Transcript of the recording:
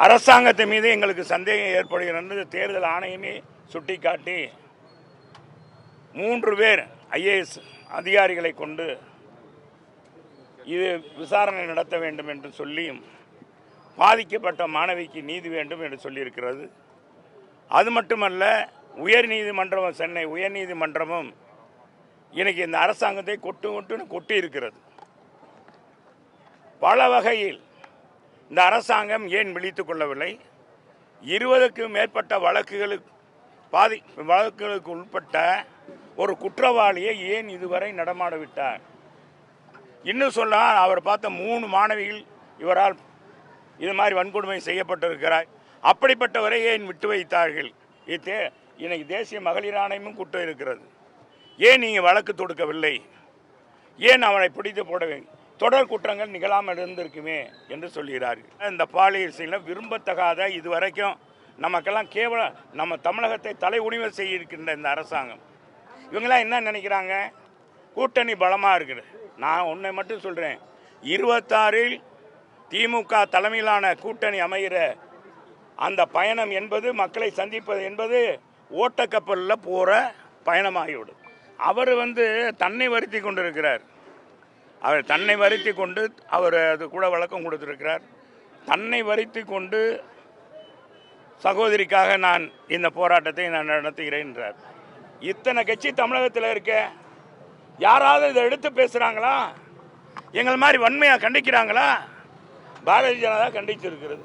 அரசாங்கத்தின் மீது எங்களுக்கு சந்தேகம் ஏற்படுகிறது. தேர்தல் ஆணையமே சுட்டிக்காட்டி 3 பேர் IAS அதிகாரிகளை கொண்டு இது விசாரணை நடத்த வேண்டும் என்று சொல்லியும் பாதிக்கப்பட்ட மாணவிக்கு நீதி வேண்டும் என்று சொல்லியிருக்கிறது. அது மட்டுமல்ல, உயர்நீதிமன்றம், சென்னை உயர்நீதிமன்றமும் இன்னைக்கு இந்த அரசாங்கத்தை கொட்டி இருக்கிறது. பல வகையில் இந்த அரசாங்கம் ஏன் விழித்துக் கொள்ளவில்லை? 20க்கும் மேற்பட்ட வழக்குகளுக்கு உட்பட்ட ஒரு குற்றவாளியை ஏன் இதுவரை நடமாட விட்டார்? இன்னும் சொன்னால், அவர் பார்த்த 3 மாணவிகள் இவரால் இது மாதிரி வன்கொடுமை செய்யப்பட்டிருக்கிறார். அப்படிப்பட்டவரை ஏன் விட்டு வைத்தார்கள்? இன்னைக்கு தேசிய மகளிர் ஆணையமும் குற்றம் இருக்கிறது. ஏன் நீங்கள் வழக்கு தொடுக்கவில்லை? ஏன் அவனை பிடித்து போடவில்லை? தொடர் குற்றங்கள் நிகழாமல் இருந்திருக்குமே என்று சொல்கிறார்கள். இந்த பாலியல் செயல விரும்பத்தகாத, இதுவரைக்கும் நமக்கெல்லாம் கேவலம் நம்ம தமிழகத்தை தலை உணிவு செய்யிருக்கின்ற இந்த அரசாங்கம், இவங்களாம் என்ன நினைக்கிறாங்க? கூட்டணி பலமாக இருக்குது. நான் ஒன்றை மட்டும் சொல்கிறேன், 26ல் திமுக தலைமையிலான கூட்டணி அமைகிற அந்த பயணம் என்பது, மக்களை சந்திப்பது என்பது ஓட்டக்கப்பலில் போகிற பயணமாகிவிடும். அவர் தன்னை வருத்தி கொண்டிருக்கிறார். அவர் தன்னை வருத்தி கொண்டு அவர் அது கூட விளக்கம் கொடுத்திருக்கிறார். தன்னை வருத்தி கொண்டு சகோதரிக்காக நான் இந்த போராட்டத்தை நான் நடத்துகிறேன் என்றார். இத்தனை கட்சி தமிழகத்தில் இருக்க, யாராவது இதை எடுத்து பேசுகிறாங்களா? எங்கள் மாதிரி வன்மையாக கண்டிக்கிறாங்களா? பாரதிய ஜனதா கண்டிச்சிருக்கிறது.